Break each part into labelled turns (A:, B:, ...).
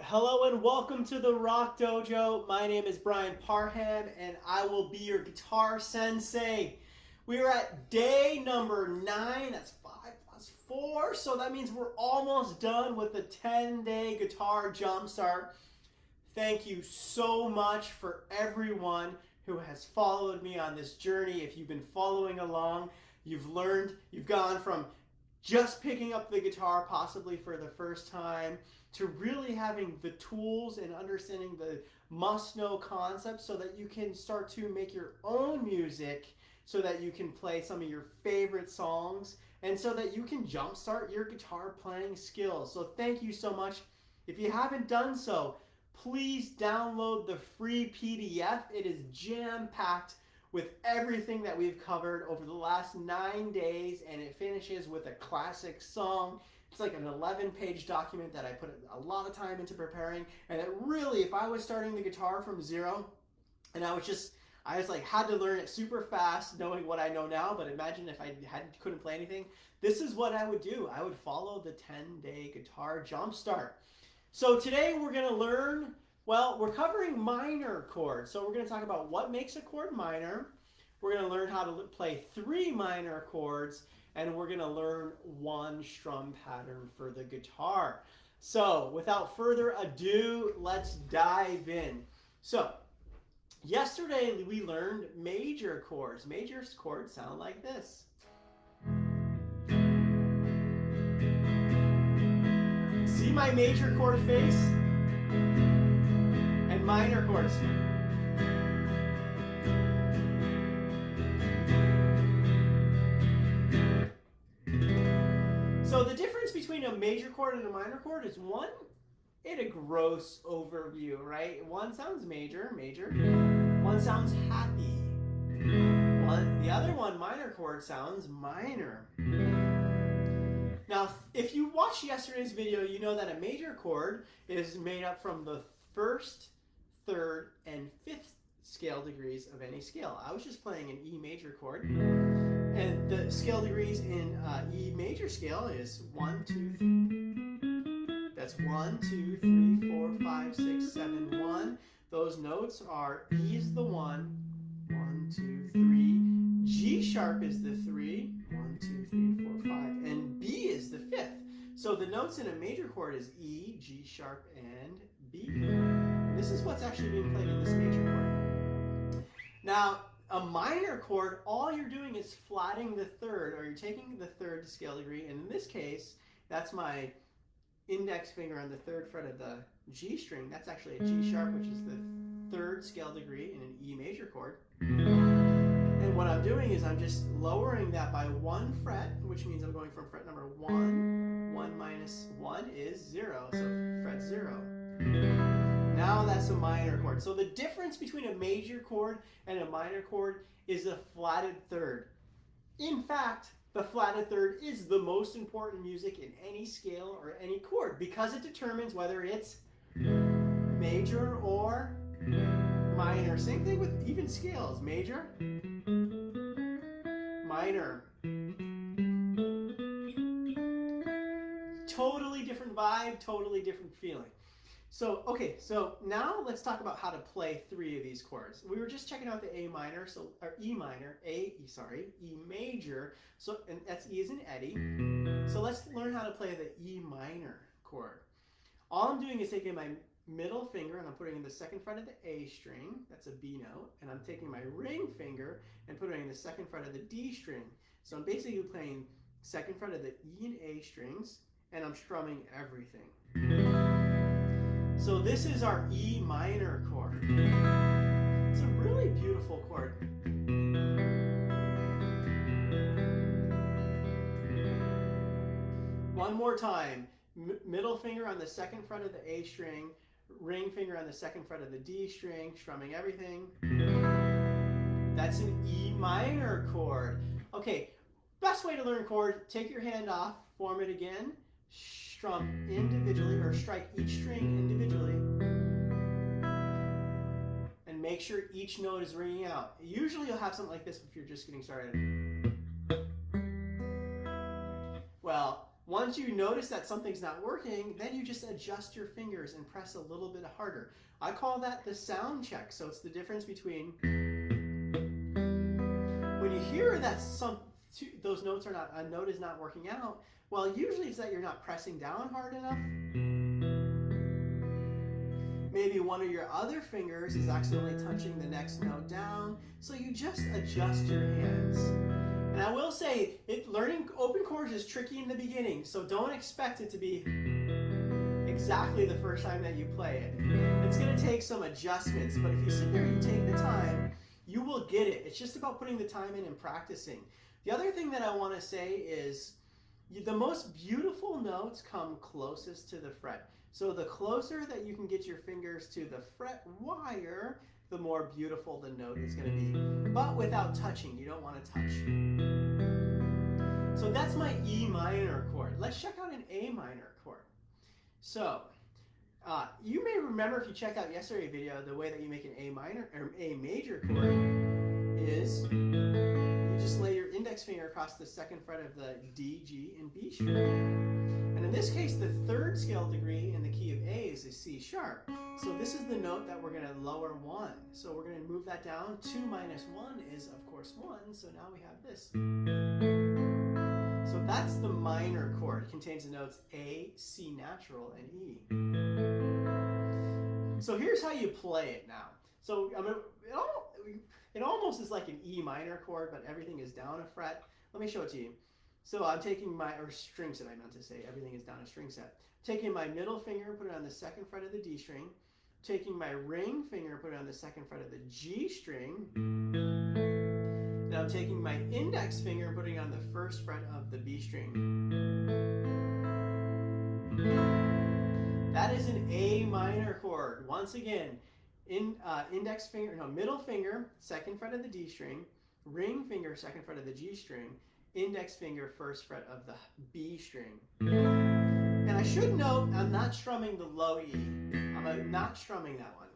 A: Hello and welcome to the Rock Dojo. My name is Brian Parham and I will be your guitar sensei. We are at day number 9. That's 5 plus 4. So that means we're almost done with the 10-day Guitar Jumpstart. Thank you so much for everyone who has followed me on this journey. If you've been following along, you've learned, you've gone from just picking up the guitar possibly for the first time to really having the tools and understanding the must-know concepts so that you can start to make your own music, so that you can play some of your favorite songs, and so that you can jumpstart your guitar playing skills. So thank you so much. If you haven't done so, please download the free PDF. It is jam-packed with everything that we've covered over the last 9 days, and it finishes with a classic song. It's like an 11-page document that I put a lot of time into preparing, and it really, if I was starting the guitar from zero, and I was like had to learn it super fast, knowing what I know now, but imagine if I couldn't play anything, this is what I would do. I would follow the 10-day Guitar Jumpstart. So today we're going to learn, well, we're covering minor chords. So we're going to talk about what makes a chord minor. We're going to learn how to play 3 minor chords, and we're going to learn 1 strum pattern for the guitar. So without further ado, let's dive in. So yesterday we learned major chords. Major chords sound like this. See my major chord face? And minor chords. So the difference between a major chord and a minor chord is one, in a gross overview, right? One sounds major, major. One sounds happy. The other one, minor chord, sounds minor. Now, if you watched yesterday's video, you know that a major chord is made up from the 1st, 3rd, and 5th scale degrees of any scale. I was just playing an E major chord. And the scale degrees in E major scale is 1, 2, 3. That's 1, 2, 3, 4, 5, 6, 7, 1. Those notes are E is the 1, 1, 2, 3. G sharp is the 3, 1, 2, 3, 4, 5. And B is the 5th. So the notes in a major chord is E, G sharp, and B. This is what's actually being played in this major chord. Now, a minor chord, all you're doing is flatting the 3rd, or you're taking the 3rd scale degree, and in this case, that's my index finger on the 3rd fret of the G string. That's actually a G sharp, which is the 3rd scale degree in an E major chord. And what I'm doing is I'm just lowering that by 1 fret, which means I'm going from fret number 1. 1 minus 1 is 0, so fret 0. Now that's a minor chord. So the difference between a major chord and a minor chord is a flatted 3rd. In fact, the flatted 3rd is the most important music in any scale or any chord because it determines whether it's major or minor. Same thing with even scales. Major, minor. Totally different vibe, totally different feeling. So, okay, so now let's talk about how to play 3 of these chords. We were just checking out the A minor, or E minor, E major, so, and that's E as in Eddie. So let's learn how to play the E minor chord. All I'm doing is taking my middle finger and I'm putting in the 2nd fret of the A string, that's a B note, and I'm taking my ring finger and putting it in the 2nd fret of the D string. So I'm basically playing 2nd fret of the E and A strings, and I'm strumming everything. So this is our E minor chord. It's a really beautiful chord. One more time. Middle finger on the 2nd fret of the A string, ring finger on the 2nd fret of the D string, strumming everything. That's an E minor chord. Okay, best way to learn chord, take your hand off, form it again, strum individually, or strike each string individually, and make sure each note is ringing out. Usually you'll have something like this if you're just getting started. Well, once you notice that something's not working, then you just adjust your fingers and press a little bit harder. I call that the sound check. So it's the difference between when you hear that those notes are not, a note is not working out, well, usually it's that you're not pressing down hard enough. Maybe one of your other fingers is accidentally touching the next note down. So you just adjust your hands. And I will say, learning open chords is tricky in the beginning, so don't expect it to be exactly the first time that you play it. It's going to take some adjustments, but if you sit there and you take the time, you will get it. It's just about putting the time in and practicing. The other thing that I want to say is the most beautiful notes come closest to the fret. So the closer that you can get your fingers to the fret wire, the more beautiful the note is going to be. But without touching, you don't want to touch. So that's my E minor chord. Let's check out an A minor chord. So you may remember, if you check out yesterday's video, the way that you make an A minor or A major chord is you just lay your index finger across the second fret of the D, G, and B string. And in this case, the third scale degree in the key of A is a C sharp. So this is the note that we're going to lower 1. So we're going to move that down. 2 minus 1 is, of course, 1. So now we have this. So that's the minor chord. It contains the notes A, C natural, and E. So here's how you play it now. So it almost is like an E minor chord, but everything is down a fret. Let me show it to you. So I'm taking my, or string set I meant to say, everything is down a string set. Taking my middle finger, put it on the second fret of the D string. Taking my ring finger, put it on the second fret of the G string. Now I'm taking my index finger and putting it on the first fret of the B string. That is an A minor chord. Once again, middle finger, second fret of the D string, ring finger, second fret of the G string, index finger, first fret of the B string. And I should note, I'm not strumming the low E. I'm not strumming that one.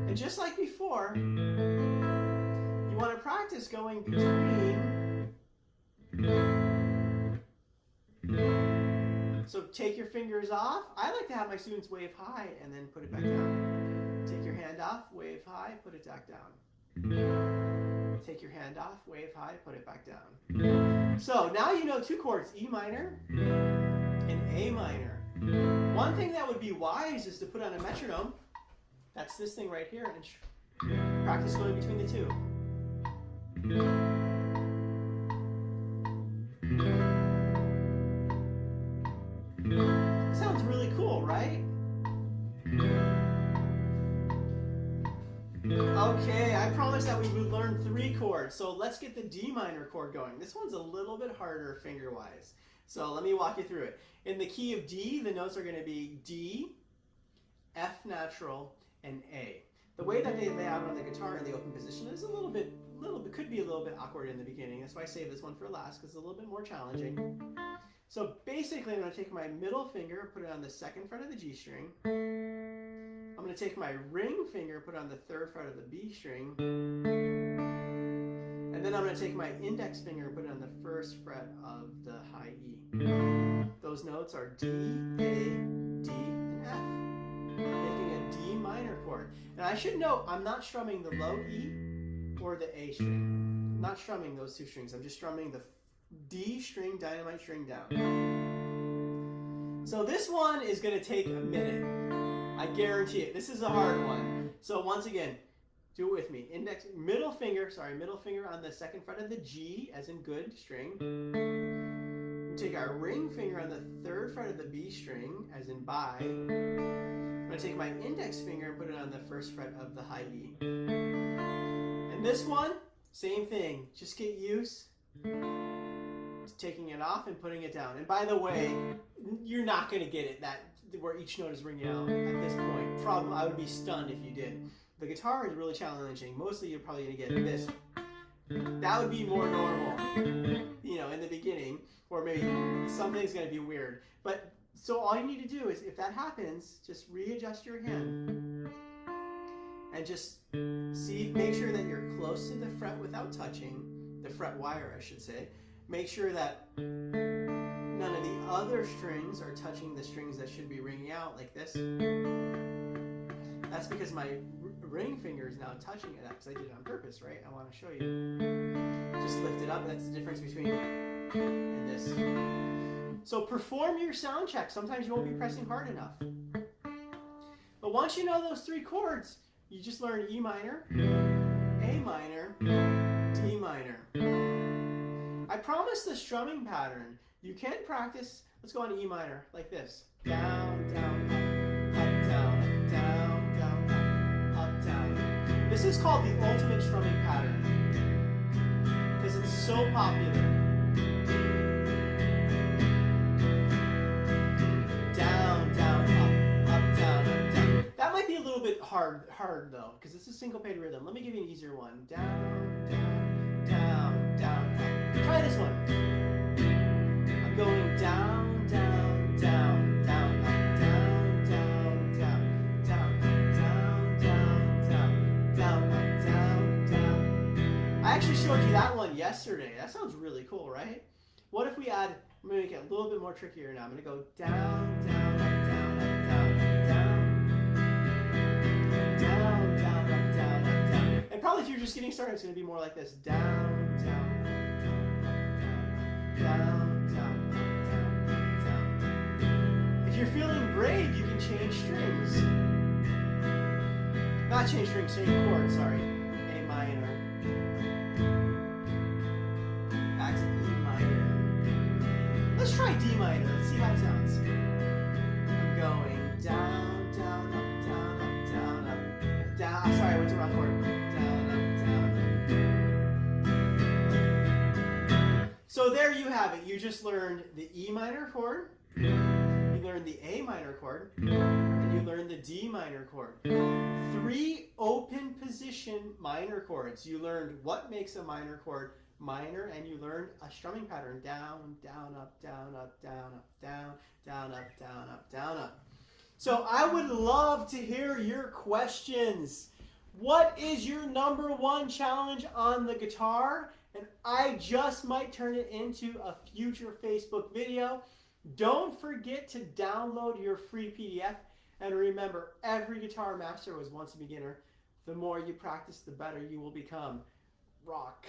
A: And just like before, you want to practice going between. So take your fingers off. I like to have my students wave high and then put it back down. Take your hand off, wave high, put it back down. Take your hand off, wave high, put it back down. So now you know 2 chords, E minor and A minor. One thing that would be wise is to put on a metronome. That's this thing right here, and practice going between the 2. Sounds really cool, right? Okay, I promised that we would learn 3 chords, so let's get the D minor chord going. This one's a little bit harder finger-wise, so let me walk you through it. In the key of D, the notes are going to be D, F natural, and A. The way that they lay out on the guitar in the open position is could be a little bit awkward in the beginning. That's why I saved this one for last, because it's a little bit more challenging. So basically, I'm going to take my middle finger, put it on the second fret of the G string. I'm going to take my ring finger, put it on the third fret of the B string. And then I'm going to take my index finger and put it on the first fret of the high E. Those notes are D, A, D, and F, making a D minor chord. And I should note, I'm not strumming the low E or the A string. I'm not strumming those 2 strings. I'm just strumming the D string, dynamite string down. So this one is going to take a minute. I guarantee it. This is a hard one. So once again, do it with me. Middle finger on the second fret of the G, as in good string. We take our ring finger on the third fret of the B string, as in bye. I'm going to take my index finger and put it on the first fret of the high E. And this one, same thing. Just get used to taking it off and putting it down. And by the way, you're not going to get it where each note is ringing out at this point. I would be stunned if you did. The guitar is really challenging. Mostly you're probably going to get this. That would be more normal, in the beginning, or maybe something's going to be weird. But so all you need to do is, if that happens, just readjust your hand and just make sure that you're close to the fret without touching the fret wire, I should say. Make sure that None of the other strings are touching the strings that should be ringing out like this. That's because my ring finger is now touching it. Because I did it on purpose, right? I want to show you. Just lift it up. That's the difference between and this. So perform your sound check. Sometimes you won't be pressing hard enough. But once you know those 3 chords, you just learn E minor, A minor, D minor. I promise the strumming pattern. You can practice. Let's go on to E minor like this. Down, down, up, down, down, down, up, down. This is called the ultimate strumming pattern because it's so popular. Down, down, up, down, up, down. That might be a little bit hard though, because it's a syncopated rhythm. Let me give you an easier one. Down, down, down, down, up. Try this one. I'm going down, down, down, down, up, down, down, down, down, down, down, down, down, up, down, down. I actually showed you that one yesterday. That sounds really cool, right? What if we add, I'm going to make it a little bit more trickier now. I'm going to go down, down, up, down, up, down, down, down, down, up, down, up, down. And probably if you're just getting started, it's going to be more like this. Down, down, down, down, down. If you're feeling brave, you can change strings. Not change strings, change chords, sorry. A minor. Back to E minor. Let's try D minor. Let's see how it sounds. I'm going down, down, up, down, up, down, up, down. I'm sorry, I went to the wrong chord. Down, up, down, up. So there you have it. You just learned the E minor chord. You learned the A minor chord, and you learned the D minor chord. 3 open position minor chords. You learned what makes a minor chord minor, and you learned a strumming pattern. Down, down, up, down, up, down, up, down, down, up, down, up, down, up. So I would love to hear your questions. What is your #1 challenge on the guitar? And I just might turn it into a future Facebook video. Don't forget to download your free PDF. And remember, every guitar master was once a beginner. The more you practice, the better you will become. Rock.